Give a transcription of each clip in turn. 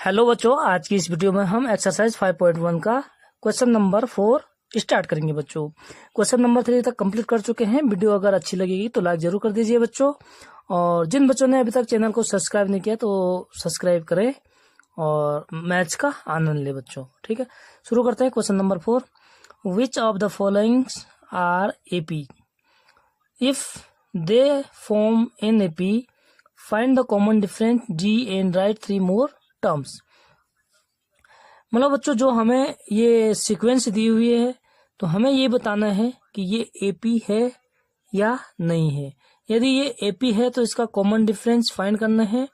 Hello बच्चों, आज की इस वीडियो में हम एक्सरसाइज 5.1 का क्वेश्चन नंबर 4 स्टार्ट करेंगे। बच्चों क्वेश्चन नंबर 3 तक कंप्लीट कर चुके हैं। वीडियो अगर अच्छी लगेगी तो लाइक जरूर कर दीजिए बच्चों, और जिन बच्चों ने अभी तक चैनल को सब्सक्राइब नहीं किया तो सब्सक्राइब करें और मैथ्स का आनंद ले बच्चों। ठीक है, शुरू करते हैं। Question number 4, which of the followings are AP? If they form an AP, find the common difference d and write 3 more terms. मतलब बच्चों जो हमें ये सीक्वेंस दी हुई है तो हमें ये बताना है कि ये एपी है या नहीं है। यदि ये एपी है तो इसका कॉमन डिफरेंस फाइंड करना है,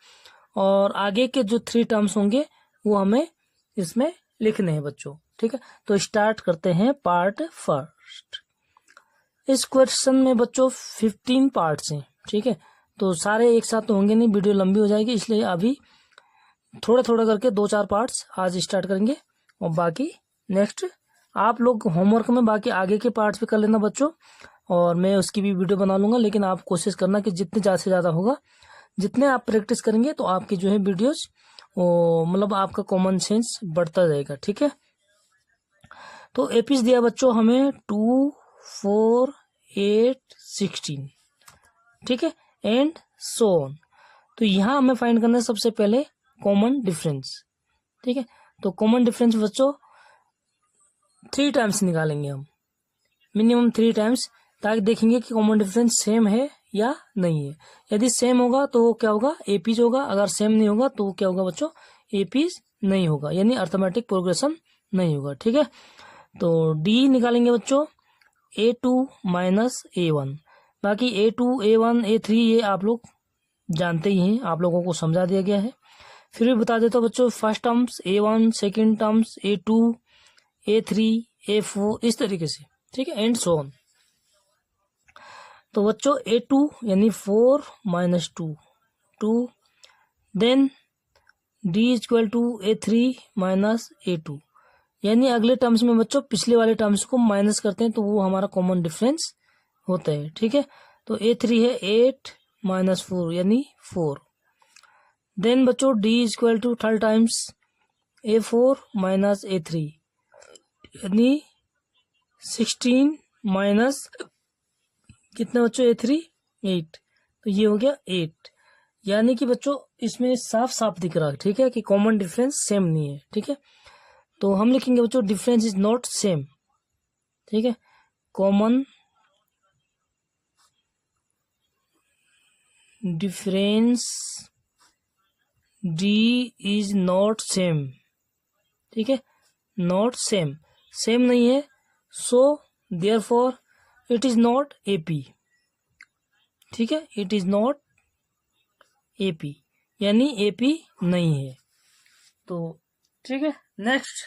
और आगे के जो 3 टर्म्स होंगे वो हमें इसमें लिखने हैं बच्चों। ठीक है, तो स्टार्ट करते हैं पार्ट फर्स्ट। इस क्वेश्चन में बच्चों 15 पार्ट्स हैं। ठीक है, तो सारे एक साथ तो होंगे नहीं, वीडियो लंबी हो जाएगी, इसलिए अभी थोड़ा थोड़ा करके 2-4 पार्ट्स आज स्टार्ट करेंगे, और बाकी नेक्स्ट आप लोग होमवर्क में बाकी आगे के पार्ट्स भी कर लेना बच्चों, और मैं उसकी भी वीडियो बना लूंगा। लेकिन आप कोशिश करना कि जितने ज़्यादा से ज़्यादा होगा, जितने आप प्रैक्टिस करेंगे तो आपकी जो है वीडियोस वो मतलब आपका कॉमन सेंस बढ़ता जाएगा। ठीक है, तो एपीज दिया बच्चों हमें 2, 4, 8, 16। ठीक है, एंड सो ऑन। तो यहाँ हमें फाइंड करना है सबसे पहले कॉमन डिफरेंस। ठीक है, तो कॉमन डिफरेंस बच्चों 3 टाइम्स निकालेंगे हम, मिनिमम 3 टाइम्स, ताकि देखेंगे कि कॉमन डिफरेंस सेम है या नहीं है। यदि सेम होगा तो वो क्या होगा, एपीज होगा। अगर सेम नहीं होगा तो वो क्या होगा बच्चों, एपीज नहीं होगा, यानी अर्थमेटिक प्रोग्रेशन नहीं होगा। ठीक है, तो डी निकालेंगे बच्चों A2 माइनस A1। बाकी A2, A1, A3 ये आप लोग जानते ही हैं, आप लोगों को समझा दिया गया है। फिर भी बता देता हूँ बच्चों, first terms A1, second terms A2, A3, A4, इस तरीके से। ठीक है, एंड सो ऑन। तो बच्चों A2 यानी 4 माइनस 2, 2। Then D is equal to A3 minus A2, यानी अगले टर्म्स में बच्चों पिछले वाले टर्म्स को माइनस करते हैं तो वो हमारा कॉमन डिफरेंस होता है। ठीक है, तो A3 है 8 माइनस 4 यानी 4। देन बच्चों D is equal to third times A4 minus A3, यानी 16 माइनस कितना बच्चों A3, 8। तो ये हो गया 8, यानी कि बच्चों इसमें साफ साफ दिख रहा है। ठीक है, कि कॉमन डिफरेंस सेम नहीं है। ठीक है, तो हम लिखेंगे बच्चों डिफरेंस इज नॉट सेम। ठीक है, common difference D is not same. ठीक है, नॉट सेम, सेम नहीं है, so therefore it is not AP. ठीक है, इट इज नॉट एपी, यानी एपी नहीं है। तो ठीक है, नेक्स्ट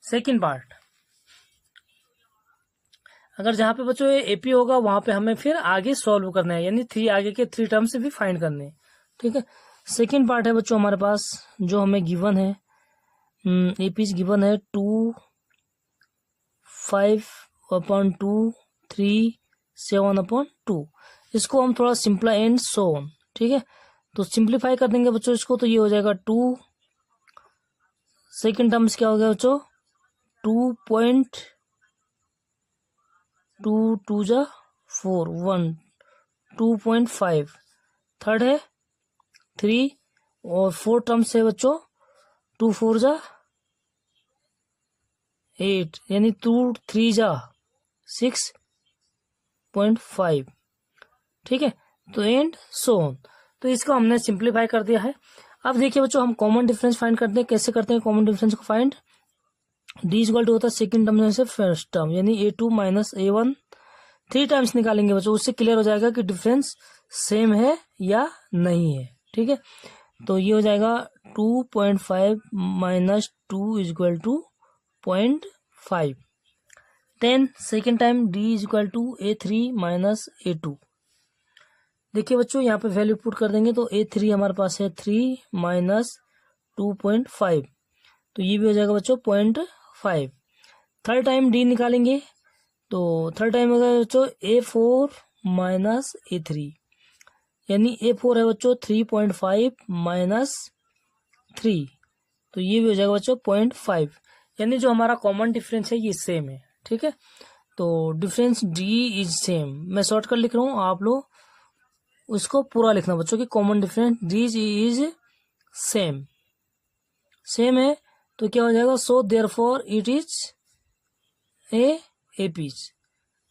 सेकंड पार्ट। अगर जहां पे बच्चों ये एपी होगा वहां पे हमें फिर आगे सॉल्व करना है, यानी आगे के 3 टर्म्स भी फाइंड करने हैं। ठीक है, सेकंड पार्ट है बच्चों हमारे पास, जो हमें गिवन है, एपीज गिवन है 2, 5/2, 3, 7/2। इसको हम थोड़ा सिंपल एंड सो ऑन। ठीक है, तो सिंप्लीफाई कर देंगे बच्चों इसको, तो ये हो जाएगा 2। सेकंड टर्म्स क्या हो गया बच्चों, 2.2, 2 जा 4, 1, 2.5। थर्ड है 3, और 4 टर्म्स है बच्चों 2 4 जा 8, यानी 2 3 जा 6.5। ठीक है, तो एंड सो ऑन। तो इसको हमने सिंप्लीफाई कर दिया है। अब देखिए बच्चों, हम कॉमन डिफरेंस फाइंड करते हैं। कैसे करते हैं कॉमन डिफरेंस को फाइंड, डी इक्वल टू होता है सेकंड टर्म से फर्स्ट टर्म, यानी A2 माइनस A1। 3 टाइम्स निकालेंगे बच्चों, उससे क्लियर हो जाएगा कि डिफरेंस सेम है या नहीं है। ठीक है, तो ये हो जाएगा 2.5 minus 2 is equal to 0.5। Then second time D is equal to A3 minus A2। देखिए बच्चों, यहाँ पे वैल्यू पुट कर देंगे तो A3 हमारे पास है 3 माइनस 2.5, तो ये भी हो जाएगा बच्चों 0.5। थर्ड टाइम D निकालेंगे तो थर्ड टाइम होगा बच्चों A4 माइनस A3, यानी A4 है बच्चों 3.5 माइनस 3, तो ये भी हो जाएगा बच्चों 0.5, यानी जो हमारा कॉमन डिफरेंस है ये सेम है। ठीक है, तो डिफरेंस डी इज सेम, मैं शॉर्टकट लिख रहा हूँ, आप लोग उसको पूरा लिखना बच्चों कि common difference D is same, same है तो क्या हो जाएगा, so therefore it is a APs.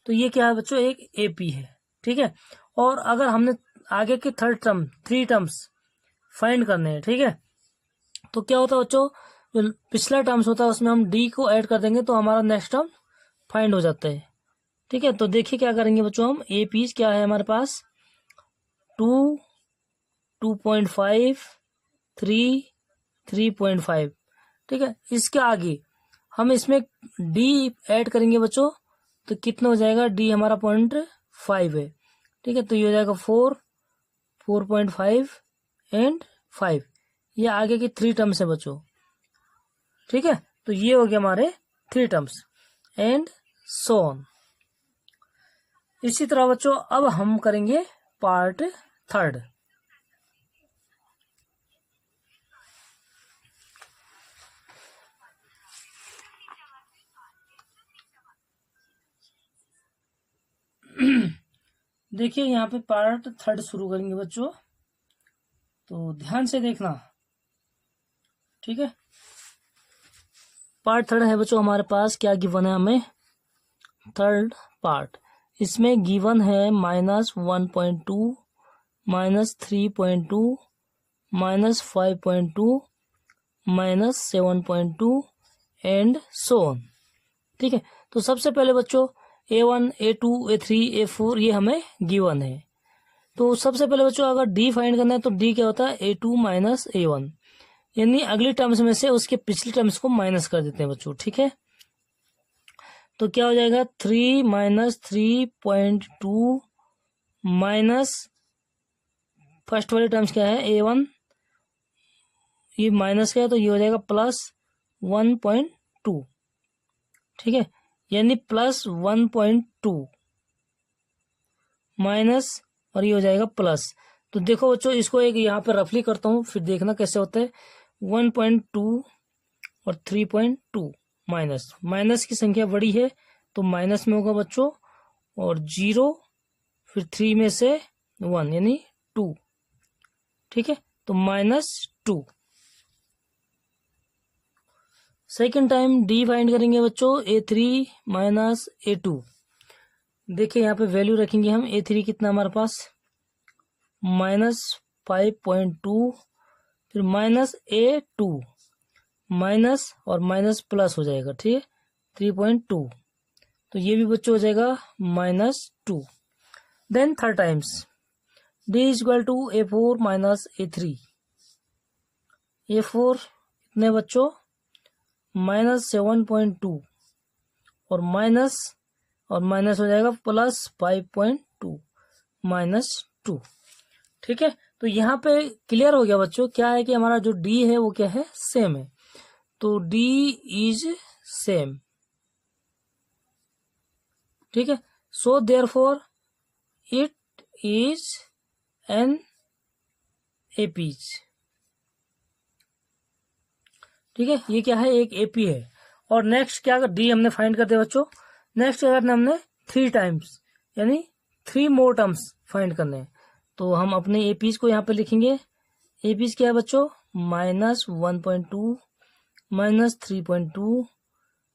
तो ये क्या है बच्चों, एक एपी है। ठीक है, और अगर हमने आगे के थ्री टर्म्स फाइंड करने हैं, ठीक है, तो क्या होता है बच्चों, जो पिछला टर्म्स होता है उसमें हम डी को ऐड कर देंगे तो हमारा नेक्स्ट टर्म फाइंड हो जाता है। ठीक है, तो देखिए क्या करेंगे बच्चों, हम ए पीज क्या है हमारे पास, 2, 2.5, 3, 3.5। ठीक है, इसके आगे हम इसमें डी ऐड करेंगे बच्चों तो कितना हो जाएगा, डी हमारा 0.5 है। ठीक है, तो ये हो जाएगा 4, 4.5 एंड 5, ये आगे की 3 टर्म्स है बच्चों। ठीक है, तो ये हो गया हमारे 3 टर्म्स एंड सो ऑन। इसी तरह बच्चों अब हम करेंगे पार्ट 3। देखिए यहाँ पे पार्ट 3 शुरू करेंगे बच्चों, तो ध्यान से देखना। ठीक है, पार्ट 3 है बच्चों हमारे पास, क्या गिवन है हमें, 3rd पार्ट। इसमें गिवन है -1.2, -3.2, -5.2, -7.2 एंड सो ऑन। ठीक है, तो सबसे पहले बच्चों A1, A2, A3, A4 ये हमें गिवन है। तो सबसे पहले बच्चों अगर डी फाइंड करना है तो डी क्या होता है, A2 माइनस A1, यानी अगली टर्म्स में से उसके पिछली टर्म्स को माइनस कर देते हैं बच्चों। ठीक है, तो क्या हो जाएगा, 3 माइनस 3.2 माइनस फर्स्ट वाली टर्म्स क्या है, A1, ये माइनस का है तो ये हो जाएगा +1.2। ठीक है, यानी +1.2 माइनस और ये हो जाएगा प्लस। तो देखो बच्चों इसको एक यहाँ पे रफली करता हूँ फिर देखना कैसे होता है, 1.2 और 3.2 माइनस, माइनस की संख्या बड़ी है तो माइनस में होगा बच्चों, और 0 फिर 3 में से 1 यानी 2। ठीक है, तो -2। सेकेंड टाइम डी फाइंड करेंगे बच्चों, A3 माइनस A2। देखिए यहाँ पे वैल्यू रखेंगे हम, A3 कितना हमारे पास -5.2, फिर -A2 माइनस और माइनस प्लस हो जाएगा। ठीक है, 3.2, तो ये भी बच्चों हो जाएगा -2। Then third times D is equal to A4 minus A3। A4 इतने बच्चों -7.2 और माइनस हो जाएगा +5.2 -2। ठीक है, तो यहाँ पे क्लियर हो गया बच्चों, क्या है कि हमारा जो D है वो क्या है, सेम है, तो D इज सेम। ठीक है, so therefore it is an APs. ठीक है, ये क्या है, एक एपी है। और नेक्स्ट क्या, अगर डी हमने फाइंड करते बच्चों, नेक्स्ट अगर हमने 3 टाइम्स यानी 3 मोर टर्म्स फाइंड करने हैं तो हम अपने एपीज को यहाँ पे लिखेंगे। एपीज क्या है बच्चों, -1.2, -3.2,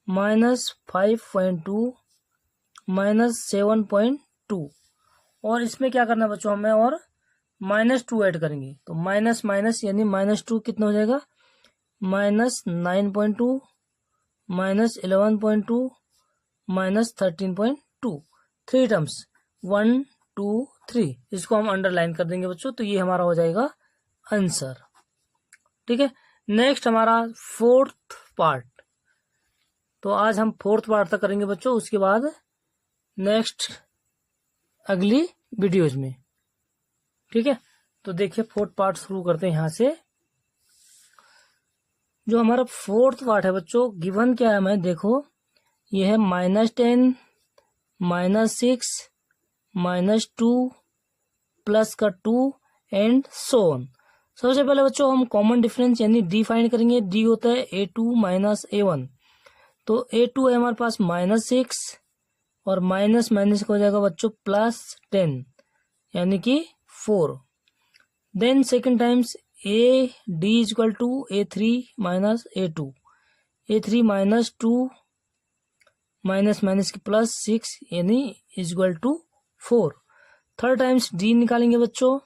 -5.2, -7.2, और इसमें क्या करना है बच्चों हमें, और -2 ऐड करेंगे तो माइनस माइनस यानी -2 कितना हो जाएगा, -9.2, -11.2, -13.2। 3 टर्म्स 1, 2, 3, इसको हम अंडरलाइन कर देंगे बच्चों, तो ये हमारा हो जाएगा आंसर। ठीक है, नेक्स्ट हमारा 4th पार्ट, तो आज हम 4th पार्ट तक करेंगे बच्चों, उसके बाद नेक्स्ट अगली वीडियोज में। ठीक है, तो देखिए 4th पार्ट शुरू करते हैं यहाँ से। जो हमारा 4th पार्ट है बच्चों, गिवन क्या है हमें, देखो ये है -10, -6, -2 प्लस का 2 एंड सो ऑन। सबसे पहले बच्चों हम कॉमन डिफरेंस यानी डी फाइंड करेंगे। डी होता है A2 माइनस A1, तो A2 है हमारे पास -6 और माइनस माइनस हो जाएगा बच्चों +10 यानी कि 4। Then second times AD equal to A3 minus A2, A3 -2 minus minus की +6 यानी equal to 4। Third times D निकालेंगे बच्चों,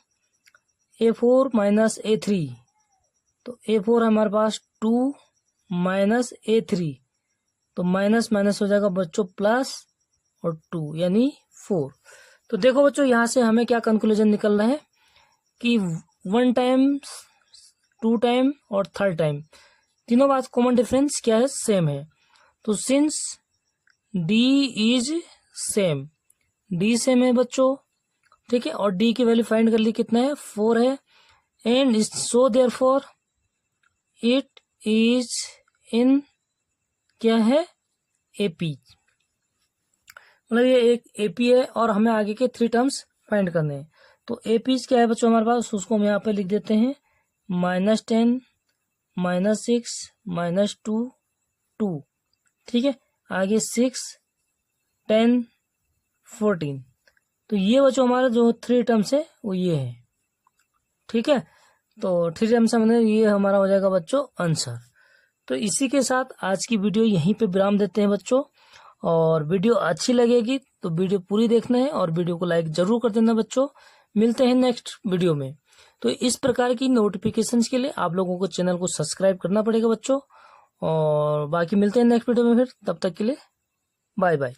A4 माइनस A3, तो A4 है हमारे पास 2 माइनस A3, तो माइनस माइनस हो जाएगा बच्चों प्लस और 2 यानी 4। तो देखो बच्चों यहाँ से हमें क्या कंक्लूजन निकल रहा है कि 1 टाइम, 2 टाइम और थर्ड टाइम तीनों बात कॉमन डिफरेंस क्या है, सेम है। तो since D is same, D same है बच्चों, ठीक है, और D की वैल्यू फाइंड कर ली, कितना है 4 है, and so therefore it is in क्या है AP, मतलब ये एक AP है और हमें आगे के 3 टर्म्स फाइंड करने हैं। तो AP क्या है बच्चों हमारे पास, उसको हम यहाँ पे लिख देते हैं -10 -6 -2 2, ठीक है, आगे 6 10 14। तो ये बच्चों हमारा जो 3 टर्म्स है वो ये है, ठीक है। तो 3 टर्म्स हमने, ये हमारा हो जाएगा बच्चों आंसर। तो इसी के साथ आज की वीडियो यहीं पे विराम देते हैं बच्चों, और वीडियो अच्छी लगेगी तो वीडियो पूरी देखना है और वीडियो को लाइक जरूर कर देना बच्चों। मिलते हैं नेक्स्ट वीडियो में। तो इस प्रकार की नोटिफिकेशंस के लिए आप लोगों को चैनल को सब्सक्राइब करना पड़ेगा बच्चों, और बाकी मिलते हैं नेक्स्ट वीडियो में फिर, तब तक के लिए बाय बाय।